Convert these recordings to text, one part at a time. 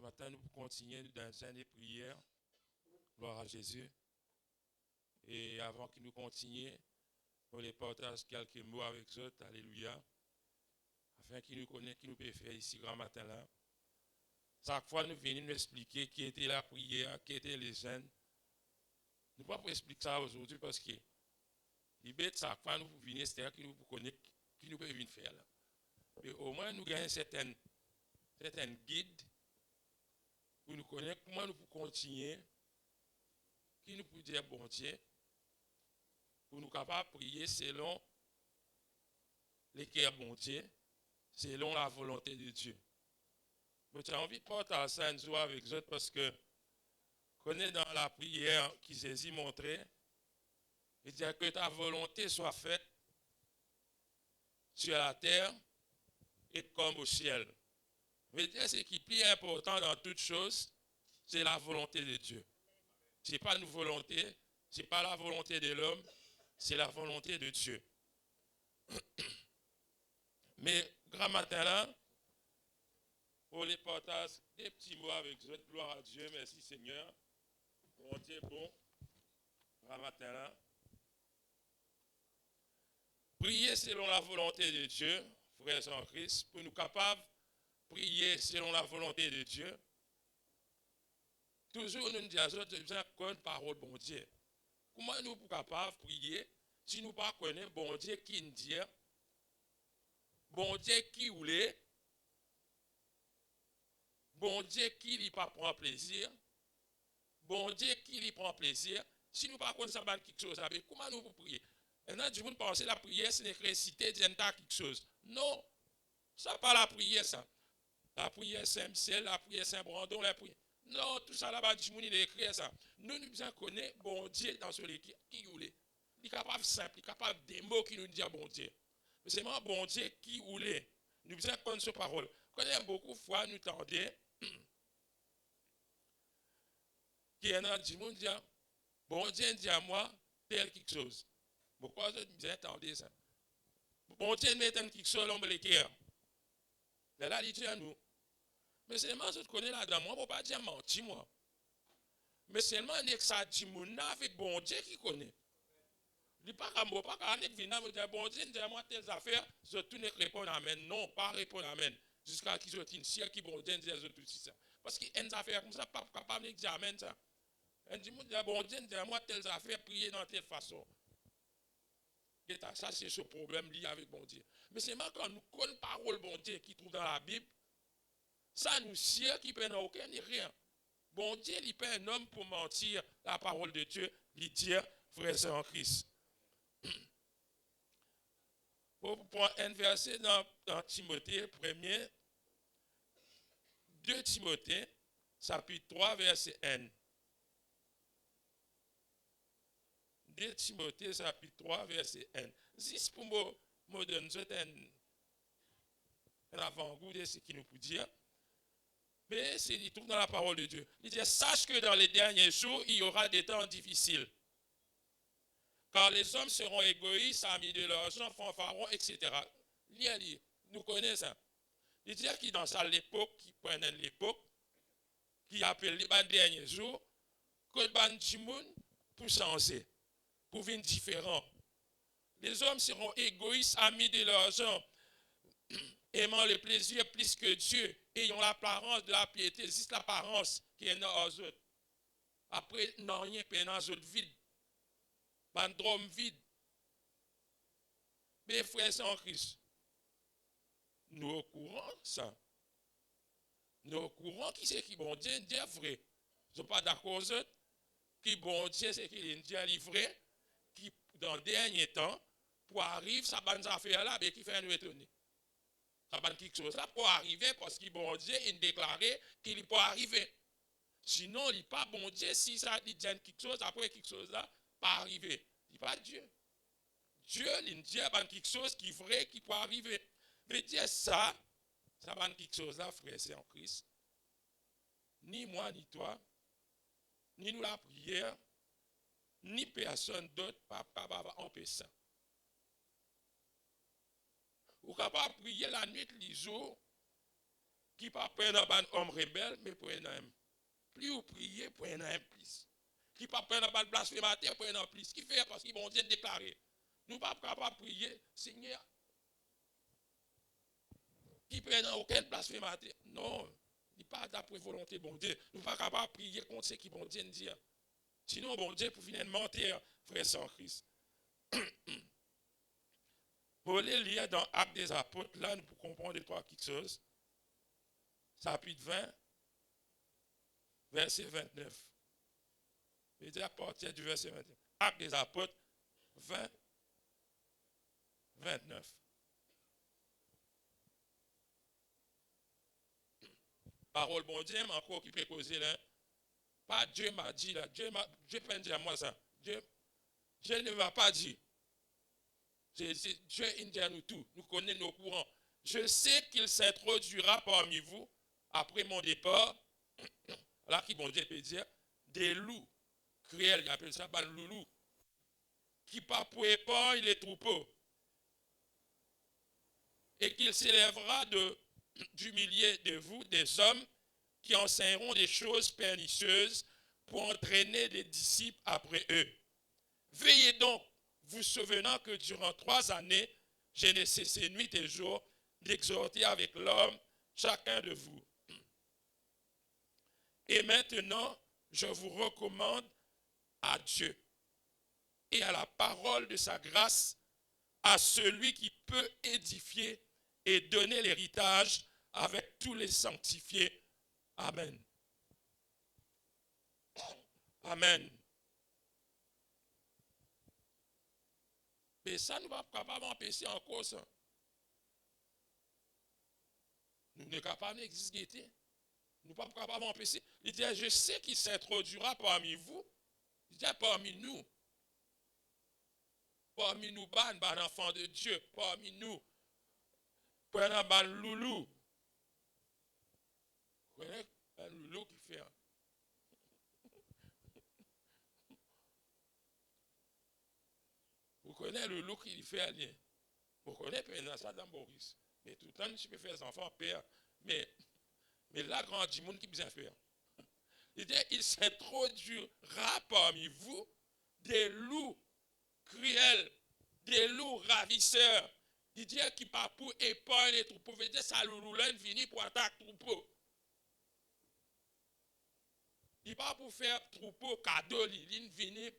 matin, nous continuons dans un des prières. Gloire à Jésus. Et avant que nous continuions, on les partage quelques mots avec eux. Alléluia. Afin qu'ils nous connaissent, qu'ils nous peuvent faire ici grand matin là. Chaque fois, nous venons nous expliquer qui était la prière, qui étaient les jeunes. Nous ne pouvons pas expliquer ça aujourd'hui parce que l'idée, chaque fois, nous venons, c'est-à-dire qu'ils nous connaissent, qui nous peuvent venir faire là. Mais au moins, nous gagnons certaines guides pour nous connaître comment nous pouvons continuer, qui nous peut dire bon Dieu, pour nous capables de prier selon les cœurs bon Dieu, selon la volonté de Dieu. Mais j'ai envie de partager ça un jour avec vous parce que, qu'on est dans la prière qui Jésus montrait, il dit que ta volonté soit faite sur la terre et comme au ciel. Mais ce qui est plus important dans toutes choses, c'est la volonté de Dieu. Ce n'est pas une volonté, ce n'est pas la volonté de l'homme, c'est la volonté de Dieu. Mais, grand matin là, on les partage des petits mots avec vous. Gloire à Dieu, merci Seigneur. Bon Dieu bon. Grand matin là. Prier selon la volonté de Dieu, frères en Christ, pour nous capables de prier selon la volonté de Dieu. Toujours nous disons que nous avons une parole bon Dieu. Comment nous sommes capables de prier si nous ne connaissons pas bon Dieu qui nous dit, bon Dieu qui voulait, bon Dieu qui lui pas prend plaisir, bon Dieu qui lui prend plaisir, si nous ne connaissons pas quelque chose, comment nous pouvons prier? Et là, du monde pense la prière, c'est de réciter quelque chose. Non, ça n'est pas la prière, ça. La prière Saint-Michel, la prière Saint-Brandon, la prière. Non, tout ça là-bas, du monde, il écrit ça. Nous devons connaître bon Dieu dans ce qui voulait. Il est capable simple, il est capable des mots qui nous disent bon Dieu. Mais c'est vraiment bon Dieu qui voulait. Nous devons connaître cette parole. Quand il y a beaucoup de fois, nous tendons, qu'il y en a du monde dit, bon Dieu dit à moi, tel quelque chose. Pourquoi je disais, attendez ça? Bon Dieu met quelque chose dans le cœur. Là, il dit à nous. Mais seulement, je connais la dame, moi, je ne peux pas dire mentir, moi. Mais seulement, il y a que ça dit, mon avec bon Dieu qui connaît. Il ne dit pas qu'un venir me dire, bon Dieu, dis-moi telles affaires, je tourne et répondre amen. Non, pas répondre amen. Jusqu'à ce qu'ils soient si qui bon Dieu, je tout ça. Parce qu'il y a des affaires comme ça, pas capable de dire amen, ça. Il dit, bon Dieu, dis-moi telles affaires, prier dans telle façon. Ça, c'est ce problème lié avec bon Dieu. Mais c'est quand nous connaissons la parole bon Dieu qui trouve dans la Bible, ça nous sert qui peut n'en aucun ni rien. Bon Dieu, il peut un homme pour mentir la parole de Dieu, lui dire, frères en Christ. Pour prendre un verset dans Timothée 1er, 2 Timothée, chapitre 3, verset 1. 2 Timothée, chapitre 3, verset 1. Juste pour me donner un avant-goût de ce qu'il nous peut dire. Mais il trouve dans la parole de Dieu. Il dit, sache que dans les derniers jours, il y aura des temps difficiles. Car les hommes seront égoïstes, amis de l'argent, fanfarons, etc. Nous connaissons ça. Il dit que dans ça, l'époque, qui prenait l'époque, qui appelle les derniers jours, que le ban du monde pour changer, pour venir différent. Les hommes seront égoïstes, amis de l'argent, aimant le plaisir plus que Dieu, ayant l'apparence de la piété, juste l'apparence qui est dans eux autres. Après, non rien, puis dans eux autres vide. Bandrome vide. Mes frères en Christ, nous au courant ça. Nous au courant qui c'est qui bon Dieu dit vrai. Je ne suis pas d'accord aux autres. Qui bon Dieu c'est qui dit vrai, qui dans le dernier temps, pour arriver, ça va nous affaire là, mais qui fait nous étonner. Ça va quelque chose là pour arriver parce que bon Dieu il déclaré qu'il n'est pas arrivé. Sinon, il n'est pas bon Dieu si ça dit quelque chose, après quelque chose là, pas arriver. Il n'est pas Dieu. Dieu, il dit quelque chose qui est vrai, qui peut arriver. Mais dire ça va quelque chose là, frère, c'est en Christ. Ni moi, ni toi, ni nous la prière, ni personne d'autre pas capable d'empêcher ça. Ou capable de prier la nuit, les jours, qui pas prendre un homme rebelle, mais prendre un plus vous priez, prenez un plus. Qui pas prendre un blasphémateur, prenez un plus. Qui fait parce qu'ils vont dire déclarer. Nous ne sommes pas capables de prier, Seigneur. Qui prennent aucun blasphémateur. Non, il n'est pas d'après volonté, bon Dieu. Nous ne sommes pas capables de prier contre ce qui vont dire. Sinon, bon Dieu, pour finir mentir, frère sans Christ. Pour les lire dans Actes des Apôtres, là, nous pouvons comprendre trois petites choses. Chapitre 20, verset 29. Je vais dire à partir du verset 29. Actes des Apôtres, 20, 29. Parole bon Dieu, mais encore qui peut causer là. Pas Dieu m'a dit là. Dieu peut dire à moi ça. Dieu ne m'a pas dit. Dieu il dit à nous tout. Nous connaissons nos courants. Je sais qu'il s'introduira parmi vous après mon départ. Là, qui bon Dieu peut dire des loups cruels, il appelle ça ban loulou, qui pas pour épargner les troupeaux. Et qu'il s'élèvera du milieu de vous des hommes qui enseigneront des choses pernicieuses pour entraîner des disciples après eux. Veillez donc, vous souvenant que durant 3 années, j'ai n'ai cessé nuit et jour d'exhorter avec l'homme chacun de vous. Et maintenant, je vous recommande à Dieu et à la parole de sa grâce, à celui qui peut édifier et donner l'héritage avec tous les sanctifiés. Amen. Amen. Mais ça, nous ne sommes pas capables d'empêcher encore ça. Nous ne sommes pas capables d'exister. Nous ne sommes pas capables d'empêcher. Il dit, je sais qu'il s'introduira parmi vous. Il dit, parmi nous. Parmi nous, ban enfants de Dieu. Parmi nous. Prenons ban loulou. Vous connaissez un loulou qui fait. Vous connaissez le loup qui fait rien. Vous connaissez ça dans Boris. Mais tout le temps, je peux faire des enfants père. Mais là, grand du monde qui bien faire. Il dit, il s'introduira parmi vous des loups cruels, des loups ravisseurs. Il dit qu'il pas pour épargner les troupeaux. Il dit ça loup-là vient pour attaquer les troupeaux. Il pas pour faire troupeau cadeau, il vient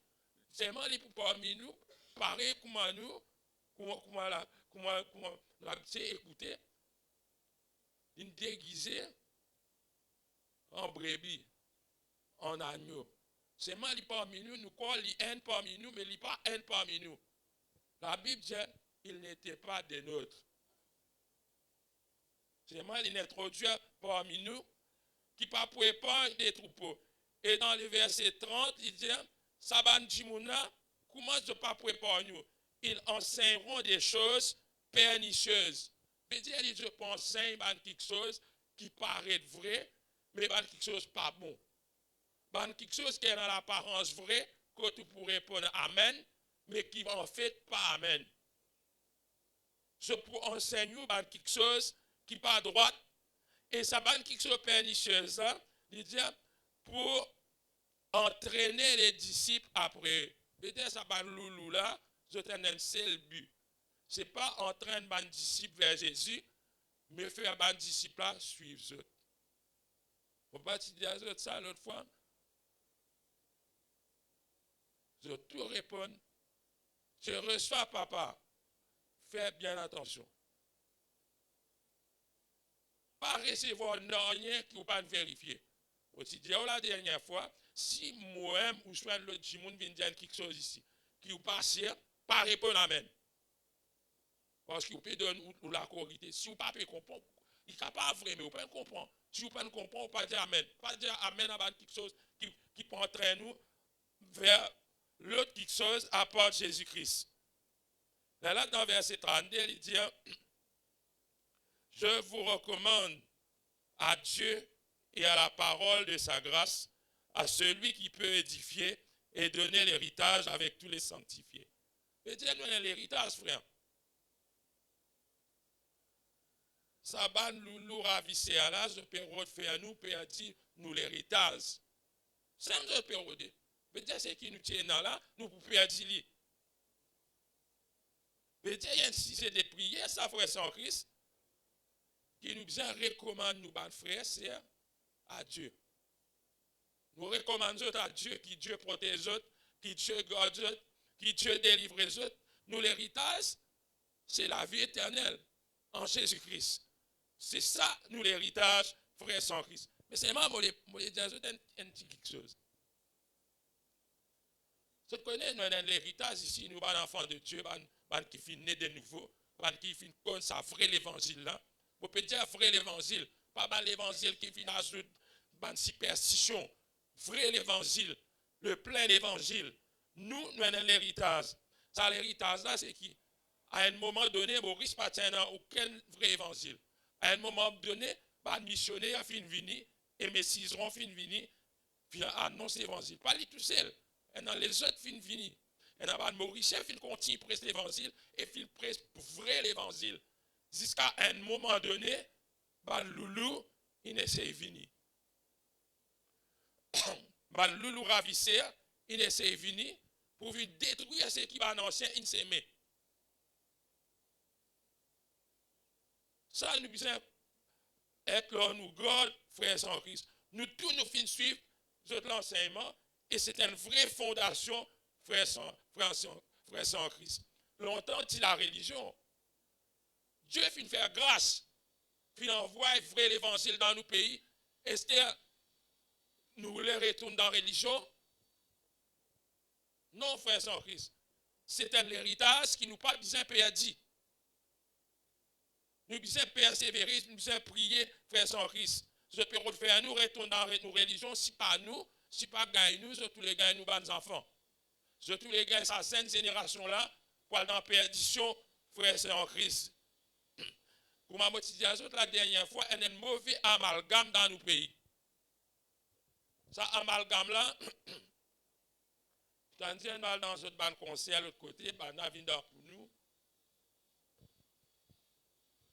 seulement pour parmi nous, pareil comment nous, comment la écouter, il déguisé en brebis, en agneau. Seulement il parmi nous, nous croyons qu'il est un parmi nous, mais il n'est pas un parmi nous. La Bible dit il n'était pas des nôtres. Seulement il est introduit parmi nous, qui pas pour épargner des troupeaux. Et dans le verset 30, il dit, Saban Jimouna, comment ne pas préparer nous? Ils enseigneront des choses pernicieuses. Mais il dit, je pense quelque chose qui paraît vrai, mais quelque chose pas bon. Quelque chose qui est dans l'apparence vrai, que tu pourrais répondre Amen, mais qui en fait pas Amen. Je peux enseigner quelque chose qui pas droite, et ça va quelque chose pernicieuse, hein? Il dit, pour entraîner les disciples après eux. Peut-être ça va loulou là, c'est seul but. Ce n'est pas entraîner les disciples vers Jésus, mais faire les disciples là suivre eux. On va dire ça l'autre fois. Je tout réponds. Je reçois papa. Fais bien attention. Pas recevoir rien qui ne pas vérifier. Aussi dire la dernière fois, si moi-même ou soit l'autre monde vient dire quelque chose ici, qui vous passe, pas répondre amen. Parce que vous pouvez donner la corrigé. Si vous ne pouvez pas comprendre, il n'est pas vrai, mais vous pouvez comprendre. Si vous ne pouvez pas comprendre, vous ne pouvez pas dire amen. Pas dire amen à quelque chose qui peut entraîner nous vers l'autre quelque chose à part Jésus-Christ. Là, dans verset 32, il dit, je vous recommande à Dieu et à la parole de sa grâce, à celui qui peut édifier et donner l'héritage avec tous les sanctifiés. Et Dieu donne l'héritage, frère. Ça va nous ravisser à l'âge, de période fait à nous, perdre nous l'héritage. C'est un autre période. Peut-être c'est qui nous tient là, nous pouvons perdre lui. Peut-être si c'est des prières, ça frère sans Christ, qui nous bien recommande nous, frères, sœurs, à Dieu. Nous recommandons à Dieu, qui Dieu protège eux, qui Dieu garde eux, qui Dieu délivre eux. Nous, l'héritage, c'est la vie éternelle en Jésus-Christ. C'est ça, nous, l'héritage, frère sans Christ. Mais c'est moi, je dire un petit quelque chose. Vous connaissez l'héritage ici, nous, les enfants de Dieu, qui finissent né de nouveau, qui finissent consacrer l'évangile là. Vous pouvez dire vrai l'évangile, pas l'évangile qui finit à ajouter une superstition. Vrai l'évangile, le plein d'évangile. Nous avons l'héritage. Ça, l'héritage là, c'est qui? À un moment donné, Maurice ne tient aucun vrai évangile. À un moment donné, les missionnaires finissent venir et mes ciserons finissent venir, puis annoncer l'évangile. Pas lui tout seul. Et dans les autres finissent venir. Et dans le Maurice, finissent continuer à prêcher l'évangile et finissent prêcher vrai l'évangile. Jusqu'à un moment donné, loulou, il essaie de venir. Loulou ravisseur, il essaie de venir pour détruire ce qui va ancien, il s'aimait. Ça, nous besoin être là, nous, God, frères sans Christ. Nous tous nous finissons suivre l'enseignement et c'est une vraie fondation, frères sans Christ. Longtemps, dit la religion. Dieu finit faire grâce, puis envoie vrai l'évangile dans nos pays. Esther, nous les retournons dans la religion. Non, frères sans Christ. C'est un héritage qui nous pas besoin perdre. Nous besoin persévérer, nous besoin prier, frères sans Christ. Je peux faire nous retourner dans nos religions, si pas nous, si pas gagne nous, tous les gagne nous, bonnes enfants. Je tous les gagne sa sainte génération là, pour aller dans la perdition, frères sans Christ. Pour ma motivation, la dernière fois, il y a un mauvais amalgame dans nos pays. Ça amalgame là, tandis qu'on va dans notre ban conseil à l'autre côté, on a vu pour nous.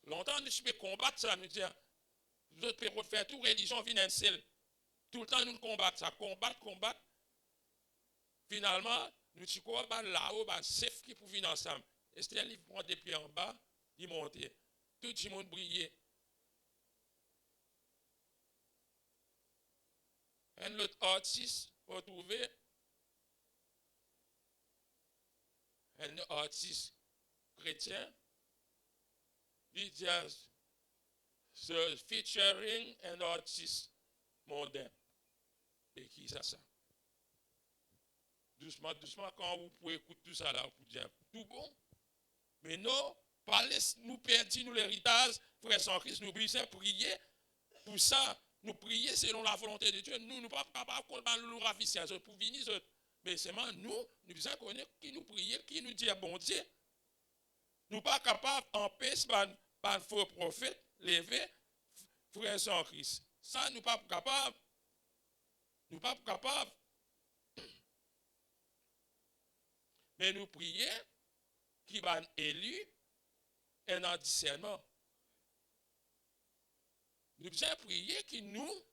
Longtemps, nous pouvons combattre ça, nous dire, nous pouvons faire toute religion financière. Tout le temps, nous combattons ça, combattre. Finalement, nous disons, là-haut, chef qui pour venir ensemble. Et c'est un livre prend des pieds en bas, il monte. Tout le monde brillait. Un autre artiste, retrouvé, un artiste chrétien, il dit, featuring un artiste mondain. Et qui ça? Doucement, quand vous pouvez écouter tout ça là, vous pouvez dire, tout bon. Mais non, nous perdons nous l'héritage, frère sans Christ, nous besoin prier. Pour ça, nous prier selon la volonté de Dieu. Nous ne sommes pas capables de nous ravisser pour venir. Mais seulement nous besoin connaître qui nous prier, qui nous dit bon Dieu. Nous ne sommes pas capables d'empêcher par faux prophète lever, frère sans Christ. Ça, nous ne sommes pas capables. Nous ne sommes pas capables. Mais nous prions qui va élu et dans discernement. Nous devons prier qui nous,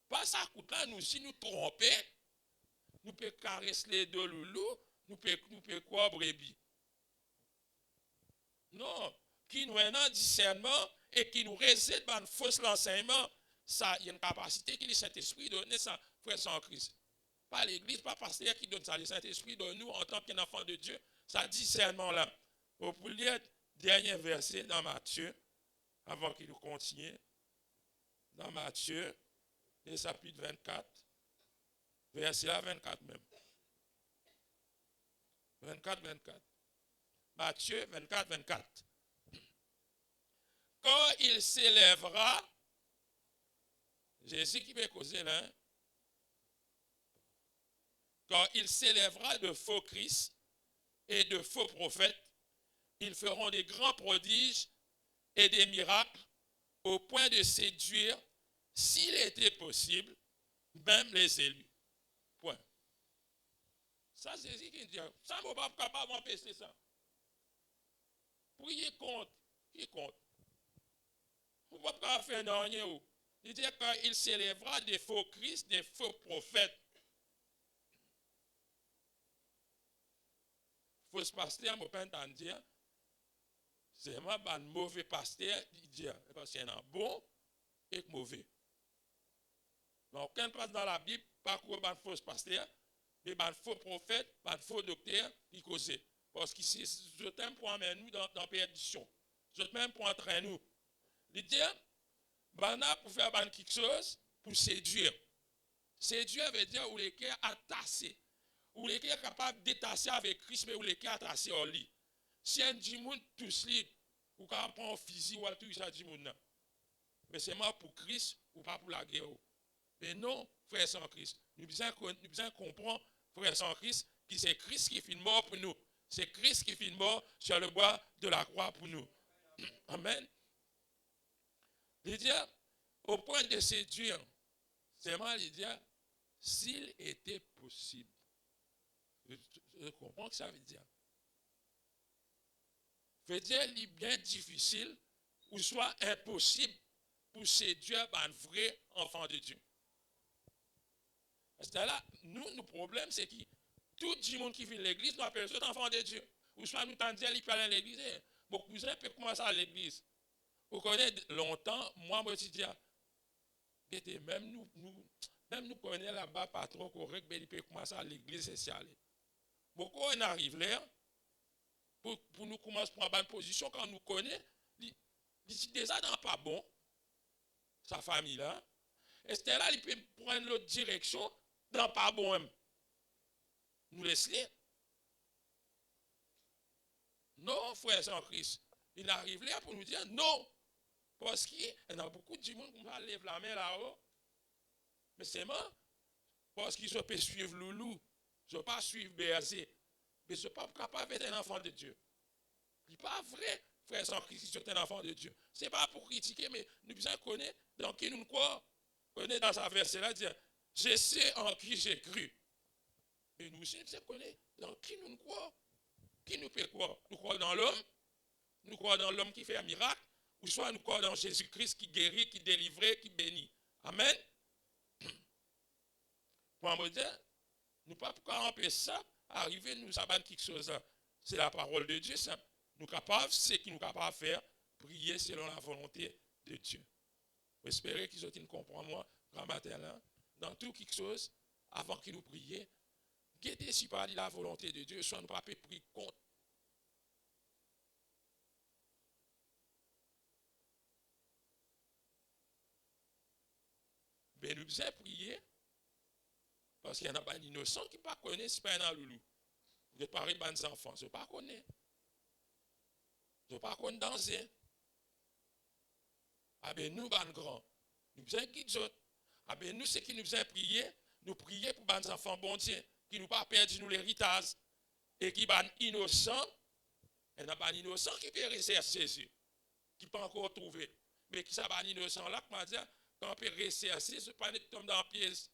pas ça coûte là, nous, si nous trompons, nous pouvons caresser les deux loulous, nous pouvons quoi brebis. Non, qui nous est dans discernement et qui nous réside dans un faux enseignement, ça, il y a une capacité qui le Saint-Esprit donne ça, frère sans Christ. Pas l'église, pas pasteur qui donne ça, le Saint-Esprit donne nous en tant qu'enfant de Dieu, ça discernement là. Vous pouvez lire dernier verset dans Matthieu, avant qu'il nous continue. Dans Matthieu, le chapitre 24, verset 24 même. 24. Matthieu 24. Quand il s'élèvera, Jésus qui peut causer là, hein? Quand il s'élèvera de faux Christ et de faux prophètes, ils feront des grands prodiges et des miracles au point de séduire, s'il était possible, même les élus. Point. Ça, c'est Jésus qui dit, ça ne va pas capable d'empêcher ça. Priez contre. Qui compte? Vous ne pouvez pas faire rien. Il dit qu'il s'élèvera des faux Christ, des faux prophètes. Faux pasteur, je ne peux pas dire. C'est moi, un mauvais pasteur, il dit, parce qu'il y en a bon et mauvais. Donc, aucun passe dans la Bible, pas quoi un faux pasteur, mais un faux prophète, un faux docteur, qui cause. Parce que je t'aime pour amener nous dans la perdition. Je t'aime pour entraîner nous. Il dit, Bana pour faire quelque chose, pour séduire. Séduire veut dire où les cœurs attachés. Où les cœurs capables de détacher avec Christ, mais où les cœurs attachés au lit. Si un djimoun tous lit, ou quand on prend un physique, ou tout ça djimoun. Mais c'est moi pour Christ, ou pas pour la guerre. Mais non, frère sans Christ. Nous besoin comprendre, frère sans Christ, que c'est Christ qui finit mort pour nous. C'est Christ qui finit mort sur le bois de la croix pour nous. Amen. Il dit, au point de séduire, c'est moi, il dit, s'il était possible. Je comprends ce que ça veut dire. Veut dire, il est bien difficile, ou soit impossible, pour séduire un vrai enfant de Dieu. Parce que là, nous, le problème, c'est que tout le monde qui vit l'église, nous appelle ça enfant de Dieu. Ou soit nous t'en dire, il peut aller à l'église. Mon cousin peut commencer à l'église. Vous connaissez longtemps, moi, je me suis dit, même nous connaissons là-bas pas trop correct, mais il peut commencer à l'église et s'y aller. Beaucoup on arrive là, pour nous commencer à prendre une position quand nous connaissons, il dit déjà dans pas bon, sa famille là. Et c'est là, il peut prendre l'autre direction dans pas bon même. Nous laissons. Non, frères en Christ. Il arrive là pour nous dire non. Parce qu'il y a beaucoup de monde qui va lever la main là-haut. Mais c'est moi. Parce qu'ils ne peuvent pas suivre Loulou. Je ne peux pas suivre Béazé. Mais je ne suis pas capable d'être un enfant de Dieu. Il n'est pas vrai, frère sans Christ, si tu es un enfant de Dieu. Ce n'est pas pour critiquer, mais nous devons connaître dans qui nous croyons. Connaître dans sa verset là, dire je sais en qui j'ai cru. Et nous aussi, nous connaissons dans qui nous croyons. Qui nous peut croire? Nous croyons dans l'homme. Nous croyons dans l'homme qui fait un miracle. Ou soit nous croyons dans Jésus-Christ qui guérit, qui délivre, qui bénit. Amen. Pour me dire, nous ne pouvons pas empêcher ça, arriver, nous avons quelque chose. C'est la parole de Dieu, ça. Nous sommes capables, c'est ce que nous sommes capables de faire, prier selon la volonté de Dieu. J'espère qu'ils ont compris moi, grand matin là, dans tout quelque chose, avant qu'ils nous prions, guettez si pas la volonté de Dieu, soit nous ne pouvons pas prier contre. Mais nous devons prier, parce qu'il y en a pas d'innocents qui ne connaissent pas un loulou. Vous êtes pareil, des enfants, je ne pas connaître. Je ne pas connaître danser. Ah ben nous, ban grands, nous besoin qui d'autres. Ah ben nous, c'est qui nous besoin prier, nous prier pour des enfants bon Dieu, qui nous pas perdu nous l'héritage, et qui ban innocents, il n'y a pas d'innocents qui peut rester à Jésus, qui peut encore trouver. Mais qui ça ban innocent là, comment dire, quand on peut rester à Jésus, pas tomber dans la pièce.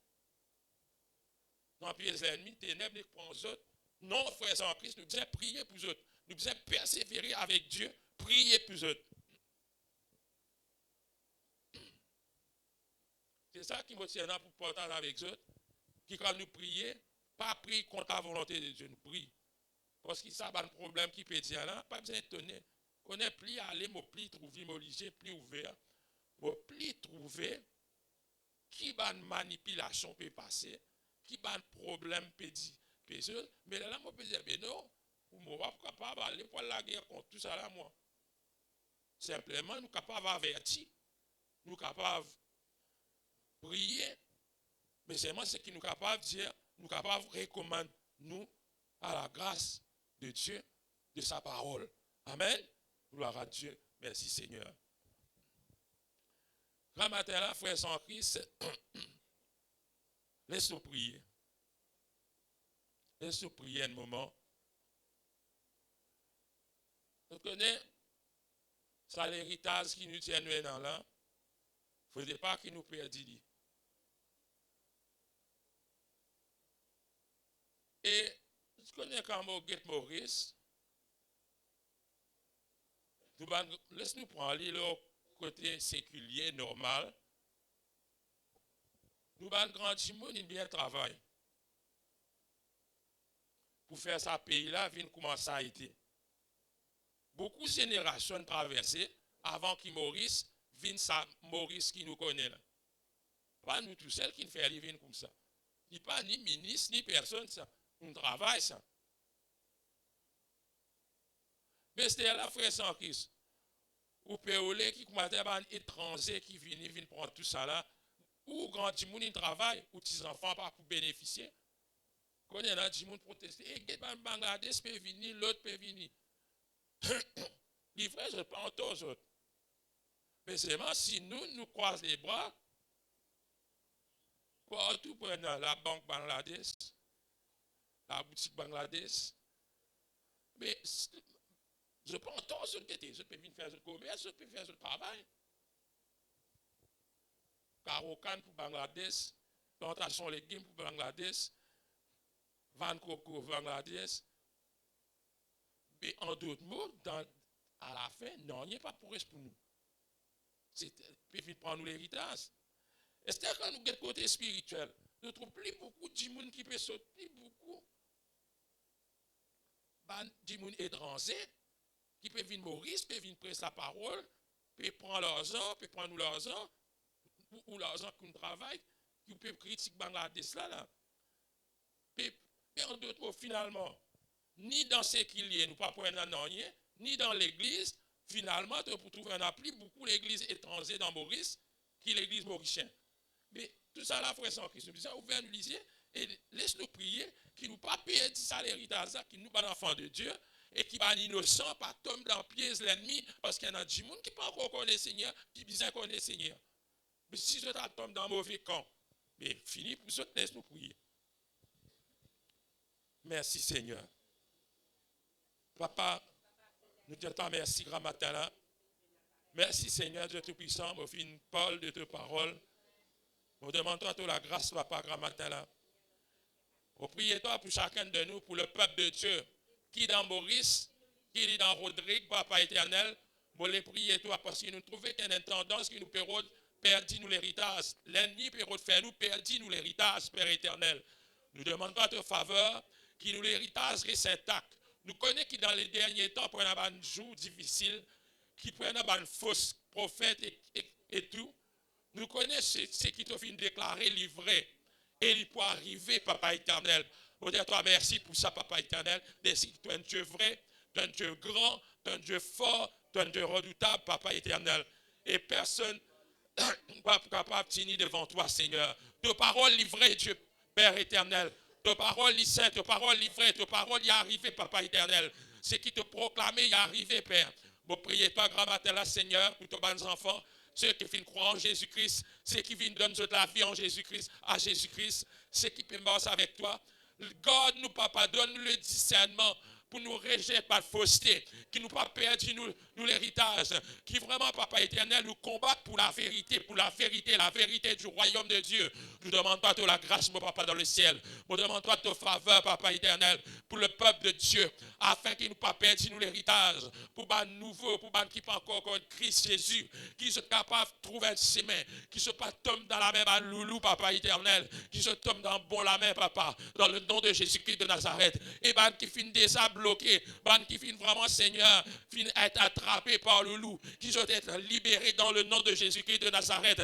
Dans la pièce ennemie, ténèbres, les prend les autres. Non, frères en Christ, nous devons prier pour eux autres. Nous devons persévérer avec Dieu, prier pour eux autres. C'est ça qui me tient là pour partager avec eux. Qui, quand nous prions, pas prier contre la volonté de Dieu, nous prions. Parce que ça a un problème qui peut dire là, pas besoin d'étonner. On est pli à aller, mon pli trouver, mon liger, pli ouvert. Mon pli trouver, qui va une manipulation peut passer, qui va un problème peut dire. Mais là, on peut dire, mais non, on ne va pas capable d'aller pour la guerre contre tout ça là, moi. Simplement, nous sommes capables d'avertir, nous sommes capables de prier, mais c'est moi ce qui nous sommes capables de dire, nous sommes capables de recommander nous à la grâce de Dieu, de sa parole. Amen. Gloire à Dieu. Merci Seigneur. Grand matin là, frère sans Christ, laisse-nous prier. Laisse-nous prier un moment. Vous connaissez, ça l'héritage qui nous tient dans là. Il ne faudrait pas qu'il nous perdit. Et tu connais quand Moguette Maurice, laisse-nous prendre le côté séculier, normal, nous avons grand monde qui bien travail. Pour faire ça pays-là, vient comment ça a été. Beaucoup de générations traversées avant qu'il Maurice, vienne ça Maurice qui nous connaît là. Pas nous tous seuls qui nous fait aller comme ça. Ni pas ni ministre, ni personne ça. On travaille ça. Mais c'était la frère sans Christ. Ou péolé qui commence à un étranger qui vient prendre tout ça là. Ou grand monde qui travaille, ou petits enfants pas pour bénéficier. Quand il y a des gens qui protestent, et Bangladesh peut venir, l'autre peut venir. Les frères, je ne pas en aux autres. Mais seulement si nous croisons les bras, partout pour la banque Bangladesh, la boutique Bangladesh, mais je prends tant sur le côté, je peux venir faire ce commerce, je peux faire ce travail. Karokan pour Bangladesh, plantation légumes pour Bangladesh, Van Coco pour Bangladesh. Mais en d'autres mots, à la fin, non, il n'y a pas pour nous. C'est peut prendre nous l'héritage. Est-ce que quand nous avons le côté spirituel, nous ne trouvons plus beaucoup de gens qui peuvent sauter, beaucoup de gens étrangers qui peuvent venir Maurice, peuvent venir prêcher la parole, peuvent prendre l'argent, peuvent prendre l'argent, ou l'argent qu'on travaille, qui peuvent critiquer Bangladesh là. Mais en d'autres mots, finalement, ni dans ce qu'il y a, nous ne pouvons pas prendre rien, ni dans l'église, finalement, pour trouver un appui, beaucoup l'église étrangère dans Maurice, qui est l'église mauricienne. Mais tout ça, la frère sans Christ, nous disons, ouvert nous lisez, et laisse-nous prier, qui nous pas perdre ça l'héritage, qui nous pas enfants de Dieu, et qui va innocent, pas tomber dans le piège de l'ennemi, parce qu'il y en a du monde qui ne pas encore connaître le Seigneur, qui bien connaître le Seigneur. Mais si je tombe dans le mauvais camp, mais fini pour ça, laisse-nous prier. Merci Seigneur. Papa, nous te disons merci grand matin là. Merci Seigneur Dieu Tout-Puissant, pour une parole de tes paroles. On demande toi la grâce, papa, grand matin là. On prie toi pour chacun de nous, pour le peuple de Dieu, qui est dans Maurice, qui est dans Rodrigue, papa éternel. On les prie toi parce que nous trouvons qu'il y a une tendance qui nous perd nous l'héritage. L'ennemi peut faire nous perdre nous l'héritage, Père éternel. Nous demandons à ta faveur, qui nous l'héritage reste intact. Nous connaissons que dans les derniers temps, pour un jour difficile, qui prennent un faux prophète et tout, nous connaissons ce qui te fait déclarer livré. Et il peut arriver, Papa éternel. On dit à toi merci pour ça, Papa éternel. Merci que tu es un Dieu vrai, tu es un Dieu grand, tu es un Dieu fort, tu es un Dieu redoutable, Papa éternel. Et personne n'est pas capable de tenir devant toi, Seigneur. Tes paroles livrées, Dieu, Père éternel. Tes paroles sont saintes, tes paroles livrées, tes paroles y arrivées, Papa éternel. Ce qui te proclamait y arrivé, Père. Vous priez pas grand matin là, Seigneur, pour tes bons enfants. Ceux qui viennent croire en Jésus-Christ, ceux qui viennent donner la vie en Jésus-Christ, à Jésus-Christ, ceux qui peuvent marcher avec toi. God nous, papa, donne le discernement pour nous rejeter par fausseté, qui nous pas perdre nous l'héritage, qui vraiment, papa éternel, nous combattent pour la vérité du royaume de Dieu. Nous demandons pas de la grâce, mon papa, dans le ciel. Nous demandons pas de faveur, papa éternel, pour le peuple de Dieu, afin qu'il nous pas perdre nous l'héritage, pour les nouveaux, pour les qui pas encore Christ Jésus, qui sont capables de trouver un chemin, qui ne sont pas tombés dans la main loulou, papa éternel, qui se tombent dans bon la main, papa, dans le nom de Jésus-Christ de Nazareth, et qui finissent déjà bloqués, qui finissent vraiment, Seigneur, finissent être attrapés par le loup, qui sont être libérés dans le nom de Jésus-Christ de Nazareth,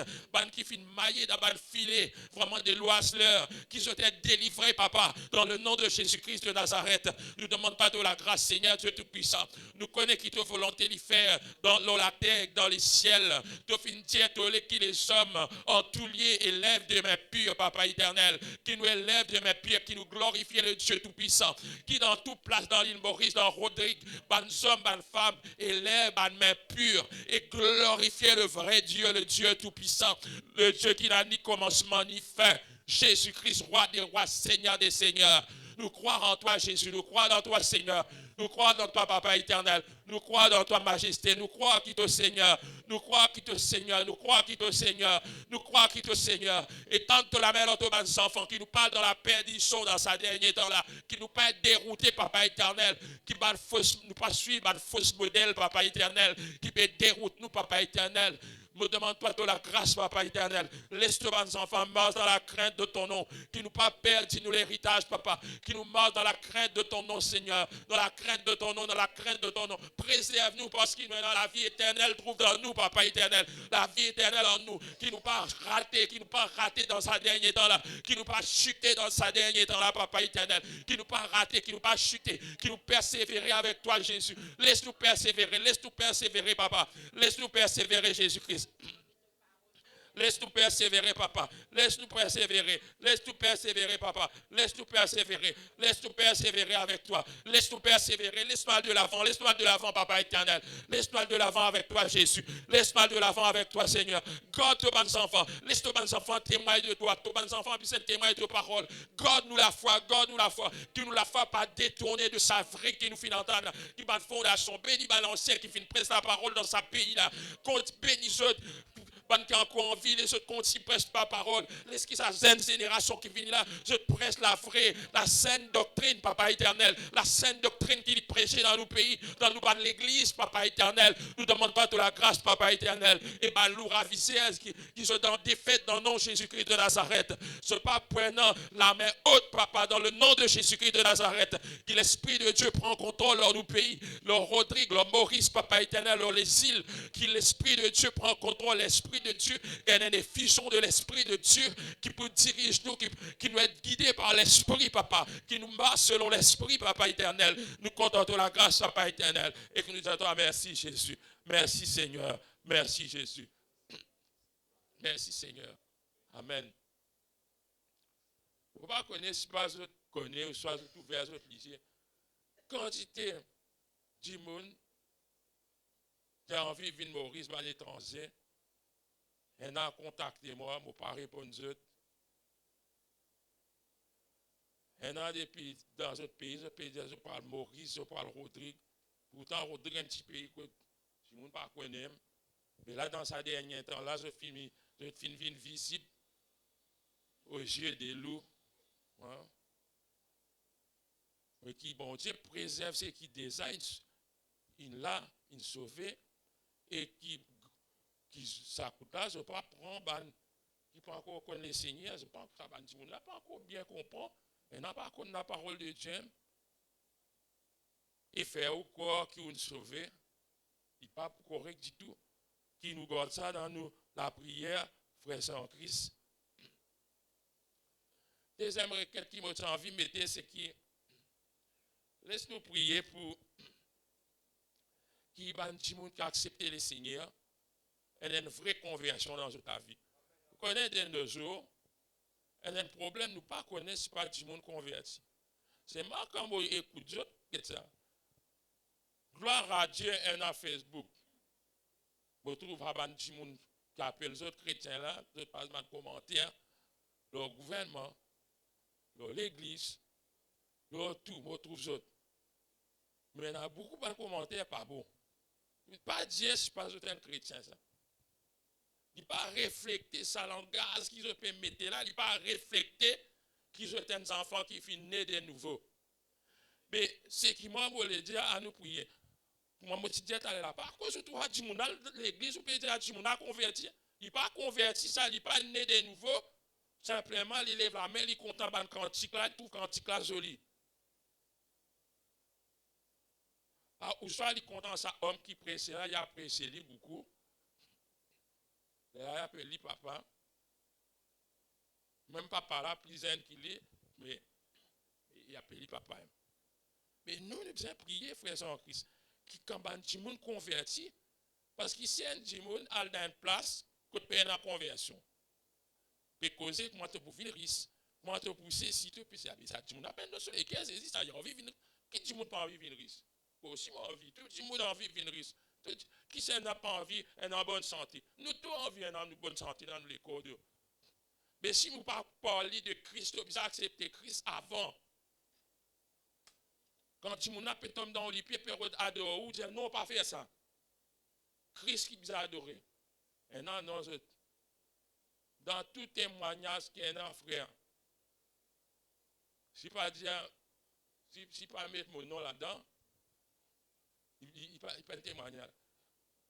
qui finissent maillés dans le filet, vraiment des loiseleurs, qui sont être délivrés, papa, dans le nom de Jésus-Christ de Nazareth. Nous ne demandons pas de la grâce, Seigneur Dieu Tout-Puissant. Nous connaissons qui te volonté de faire dans la terre, dans les ciels. Tu finis dire qui les hommes en tout lieu élève de mains pures, papa éternel, qui nous élève de mains pures, qui nous glorifie le Dieu Tout-Puissant, qui dans toute place, dans l'île Maurice, dans Rodrigue, bonnes hommes, bonnes femmes, élève de mains pures et glorifier le vrai Dieu, le Dieu Tout-Puissant, le Dieu qui n'a ni commencement ni fin, Jésus-Christ, roi des rois, Seigneur des seigneurs. Nous croyons en toi, Jésus, nous croyons en toi, Seigneur. Nous croyons dans toi, Papa éternel. Nous croyons dans toi, Majesté. Nous croyons qui te Seigneur. Nous croyons qui te Seigneur. Nous croyons qui te Seigneur. Nous croyons qui te Seigneur. Et tente la main dans tous nos enfants qui nous parlent dans la perdition dans sa dernière temps là. Qui nous pas dérouter, Papa éternel. Qui nous pas suivre un faux modèle, Papa éternel. Qui peut dérouter nous, Papa éternel. Me demande-toi de la grâce, Papa éternel. Laisse tous nos enfants morts dans la crainte de ton nom. Qui nous pas perdre, dis-nous l'héritage, Papa. Qui nous morts dans la crainte de ton nom, Seigneur. Dans la crainte de ton nom, dans la crainte de ton nom. Préserve-nous parce qu'il nous est dans la vie éternelle. Trouve dans nous, Papa éternel. La vie éternelle en nous. Qui nous pas raté, qui nous pas raté dans sa dernière temps là. Qui nous pas chuté dans sa dernière temps là, Papa éternel. Qui nous pas raté, qui nous pas chuté. Qui nous persévérer avec toi, Jésus. Laisse-nous persévérer, Papa. Laisse-nous persévérer, Jésus-Christ. Laisse-nous persévérer, Papa. Laisse-nous persévérer. Laisse-nous persévérer, Papa. Laisse-nous persévérer. Laisse-nous persévérer avec toi. Laisse-nous persévérer. Laisse-nous aller de l'avant. Laisse-nous aller de l'avant, Papa éternel. Laisse-nous aller de l'avant avec toi, Jésus. Laisse-nous aller de l'avant avec toi, Seigneur. Garde tous nos enfants. Laisse tous nos enfants témoigner de toi. Tous nos enfants puissent témoigner de ta parole. Garde-nous la foi. Garde-nous la foi. Que nous la foi pas détourner de sa vraie qui nous finit entendre. Qui va fondation. Bénis l'ancien qui finit prêcher la parole dans sa pays là. Compte bénis ceux qui ont encore envie, les autres qui prêchent pas parole. Laisse qui sa jeune génération qui vient là, je prêche la vraie, la saine doctrine, Papa éternel. La saine doctrine qui est prêchée dans nos pays, dans l'église, Papa éternel. Nous demandons pas de la grâce, Papa éternel. Et bien, nous ravissez qui sont dans défaite dans le nom de Jésus-Christ de Nazareth. Ce pas prenant la main haute, Papa, dans le nom de Jésus-Christ de Nazareth. Que l'Esprit de Dieu prend contrôle dans nos pays. Leur Rodrigue, leur Maurice, Papa éternel, leur les îles. Que l'Esprit de Dieu prend contrôle, l'Esprit de Dieu, il y a une effusion de l'Esprit de Dieu qui peut diriger nous, qui nous est guidé par l'Esprit, Papa, qui nous marche selon l'Esprit, Papa éternel. Nous comptons de la grâce, Papa éternel, et que nous disons merci, Jésus. Merci, Seigneur. Merci, Jésus. Merci, Seigneur. Amen. Vous ne pas connaître, si pas vous connaissez, ou soit vous ouvert votre lycée. Quantité de monde qui a envie de venir Maurice à l'étranger. Elle a contacté moi, je n'ai pas répondu. Elle a des pays, dans d'autres pays, je parle Maurice, je parle Rodrigue. Pourtant, Rodrigue est un petit pays que je ne pas connaître. Mais là, dans sa dernière temps, là, je finis une visite aux yeux des loups. Hein? Et qui, bon Dieu, préserve ce qui design, il l'a, il sauve, et qui ça coûte là, je ne peux pas prendre, qui pas encore connaître le Seigneur, je ne peux pas prendre, on n'a pas encore bien compris, et n'a pas connaître la parole de Dieu, et faire au corps qui nous sauve, il n'est pas correct du tout, qui nous garde ça dans nous, la prière, frères en Christ. Deuxième requête qui m'a envie de mettre, c'est qui laisse-nous prier pour qui va nous accepter le Seigneur. Elle a une vraie conversion dans notre vie. Vous connaissez de nos jours, elle a un problème, nous ne pas connaissons si pas du monde converti. C'est moi quand vous écoutez, ça. Gloire à Dieu, elle a Facebook. Vous trouvez des gens qui appellent les autres chrétiens là, vous passez des commentaires, leur gouvernement, l'église, leur tout, vous trouvez les autres. Mais il y a beaucoup de commentaires pas bons. Pas dire si pas un chrétien ça. Il pas refléter sa langage qu'ils peuvent mettre là, il pas refléter qu'ils ont des enfants qui finissent de nouveau. Mais ce qui m'a voulu dire à nous prier. Moi, je me dis là, par contre, je trouve que l'église, ou peut dire que converti. Il pas converti ça, il pas né de nouveau. Simplement, il lève la main, il content ban cantique là, il trouve cantique là joli. Ah, ou soit il content ça homme qui presse là, il a pressé lui beaucoup. Il a appelé papa. Même papa là, plus jeune qu'il est, mais il a appelé papa. Mais nous, nous devons prier, frères en Christ, qui quand un petit monde converti, parce qu'ici, un petit monde a dans une place que tu la conversion. Tu peux causer, comment tu peux vivre risque, comment tu peux pousser, si tu peux, ça, tu monde a peine de se les 15 existe, ça y a envie de vivre, qui dit monde pas envie de vivre risque? Aussi, moi, envie, tout le monde a envie de vivre risque. Qui s'en n'a pas envie, est en bonne santé. Nous tous envie en bonne santé dans les corps. Mais si nous ne parlons pas de Christ, nous accepter Christ avant. Quand tu m'as peut tomber dans le pied, peut adorer, ou dire non, pas faire ça. Christ qui vous a adoré. Et non, non, dans tout témoignage qu'il y a un frère, si pas dire, si pas mettre mon nom là-dedans, il peut le témoignage.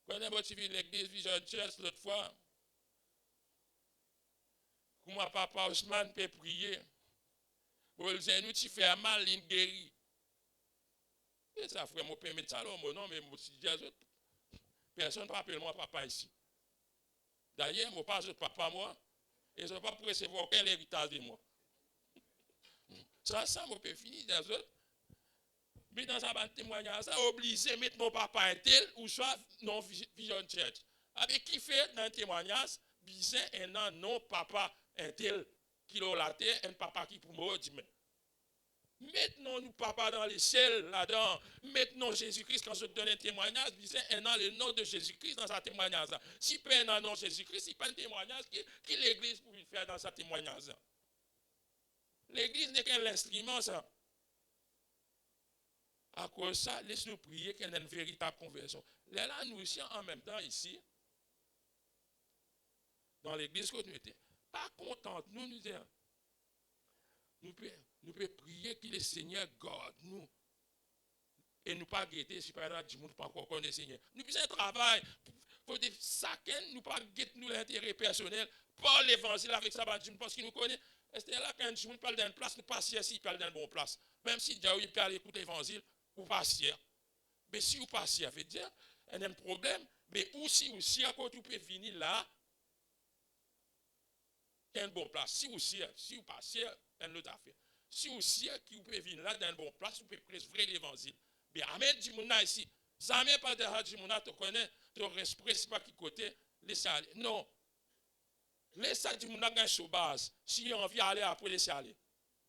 Quand on a vu l'église Vision Church l'autre fois, comment papa Ousmane peut prier, pour le dire, nous, tu fais mal, il guérit. Et ça, frère, je peux mettre ça là, mon nom, mais je dis, personne ne peut appeler moi papa ici. D'ailleurs, je ne pas papa moi, et je ne vais pas recevoir aucun héritage de moi. Ça, je peux finir dans autres. Mais dans un témoignage, ça obligé de mettre mon papa un tel ou soit non Vision Church. Avec qui fait dans un témoignage, bizarre un non papa un tel qui l'a la terre, un papa qui pour moi dit maintenant nous papa dans les ciels là-dedans, maintenant Jésus-Christ quand je donne un témoignage, bizarre un an le nom de Jésus-Christ dans sa témoignage. Si pas un nom Jésus-Christ, il pas un témoignage qui l'église pour faire dans sa témoignage. L'église n'est qu'un instrument ça. À cause de ça, laisse-nous prier qu'il y ait une véritable conversion. Là, nous aussi, en même temps, ici, dans l'église que nous étions, pas contents, nous disons, nous pouvons prier que le Seigneur garde nous. Et nous pas guetter, si par exemple, du monde pas encore connaître le Seigneur. Nous faisons un travail, pour dire, chacun, nous pas guetter nous l'intérêt personnel, par l'évangile avec ça, parce qu'il nous connaît. C'est là quand du monde parle d'une place, nous pas si il parle d'une bonne place. Même si Dieu parle écouter l'évangile, ou pas si. Mais si vous passez, ça veut dire, il y a un problème, mais aussi, à côté, vous pouvez venir là, il y a une bonne place. Si vous passez, il y a une autre affaire. Si aussi, vous pouvez venir là, dans une bonne place, vous pouvez préserver l'évangile. Mais Amen, du monde ici, jamais pas de du monde, tu connais, tu respectes pas qui côté, laissez aller. Non. Laissez du monde dans sur base. Si on a envie d'aller après, laissez aller.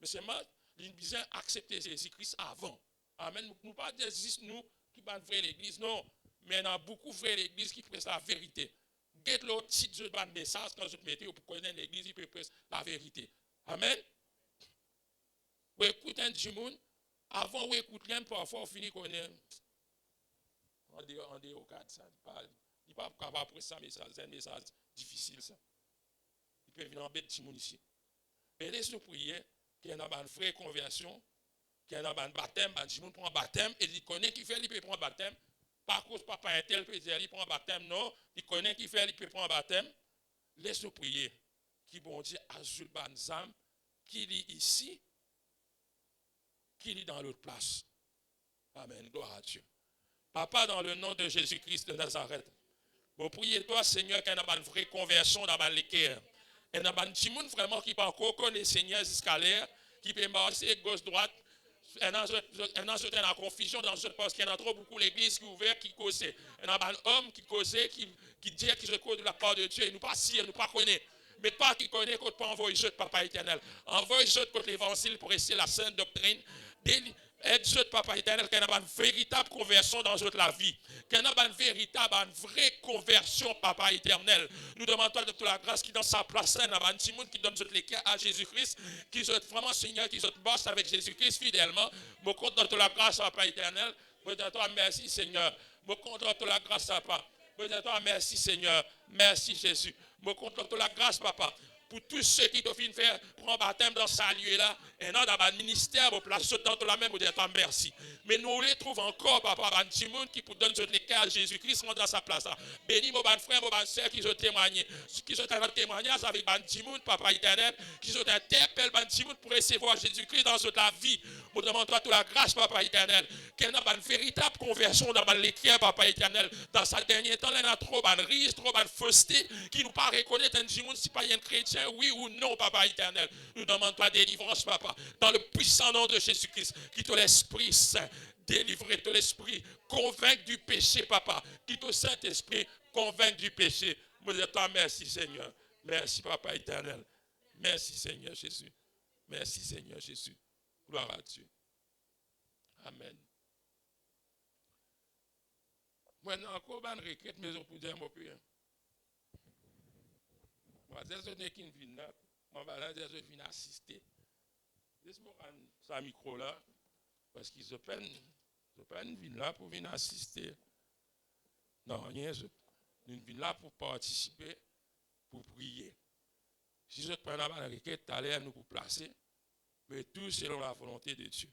Mais c'est mal, il a besoin d'accepter Jésus-Christ avant. Amen. Nous ne pas dire juste nous qui va vrai l'église, non. Mais il y a beaucoup vrai l'église qui presse la vérité. Get l'autre si je donne un message quand je te mettais pour connaître l'église, il peut presser la vérité. Amen. Vous écoutez un du monde, avant vous écoutez un parfois, vous finissez connaître. On dit au cadre ça. Il n'est pas capable de presser un message, c'est un message difficile ça. Il peut venir embêter du monde ici. Mais laisse-nous prier qu'il y ait une vraie conversion. Qui a un baptême, du monde prend un baptême, et il connaît qui fait, il peut prendre un baptême. Par cause, papa un tel peut dire, il prend un baptême, non, il connaît qui fait, il peut prendre un baptême. Laisse-nous prier, qui bon Dieu ajoute Banzam, qui est ici, qui est dans l'autre place. Amen, gloire à Dieu. Papa, dans le nom de Jésus-Christ de Nazareth, vous priez toi, Seigneur, qu'il y ait une vraie conversion dans ma cœur. Et dans un petit monde vraiment qui peut encore connaître le Seigneur jusqu'à l'air, qui peut marcher gauche-droite. Un an, j'étais dans la confusion dans ce parce qu'il y en a trop beaucoup l'église qui est ouverte, qui causait. Il y en a un homme qui causait, qui dit qu'il se cause de la part de Dieu. Il nous pas si, nous pas connaît. Mais pas qui connaît qu'on peut envoyer ce Papa éternel. Envoyer ce contre l'évangile pour essayer la sainte doctrine. Aide ce Papa éternel, qu'il y ait une véritable conversion dans notre vie. Qu'il y ait une véritable, une vraie conversion, Papa éternel. Nous demandons de toute la grâce qui dans sa place, il y a un petit monde qui donne les cœurs à Jésus-Christ, qui soit vraiment Seigneur, qui soit bosse avec Jésus-Christ fidèlement. Je compte dans toute la grâce, Papa éternel. Je te dis merci, Seigneur. Je compte dans toute la grâce, Papa. Je te dis merci, Seigneur. Merci, Jésus. Je compte dans toute la grâce, Papa. Pour tous ceux qui te viennent faire prendre baptême dans ce lieu-là, et non dans le ministère, vous placez dans la même, vous dites merci. Mais nous les trouvons encore, papa, un petit monde qui pour donner le cœur à Jésus-Christ dans sa place. Bénis mon frère, mon soeur qui ont témoigné, qui sont un témoignage avec un petit monde, papa éternel, qui sont interpellés un petit monde pour recevoir Jésus-Christ dans la vie. Nous demandons toute la grâce, papa éternel, qu'il y ait une véritable conversion dans l'écriture, papa éternel. Dans ce dernier temps, il y a trop de risques, trop de fausseté, qui nous pas reconnaître un petit monde si pas un chrétien. Oui ou non, Papa éternel. Nous demandons ta délivrance, Papa, dans le puissant nom de Jésus-Christ, qui te l'Esprit Saint, délivrer de l'Esprit, convaincre du péché, Papa, qui te Saint-Esprit, convaincre du péché. Nous disons merci, Seigneur. Merci, Papa éternel. Merci, Seigneur Jésus. Merci, Seigneur Jésus. Gloire à Dieu. Amen. Maintenant, encore, je vais requête, mais je peux dire mon peu. Je ne qui vient là, je viens assister. Laisse-moi prendre ce micro là. Parce qu'ils ne pas venir là pour venir assister. Non, rien. Nous venons là pour participer, pour prier. Si je prends la requête, tout à l'heure, nous pour placer, mais tout selon la volonté de Dieu.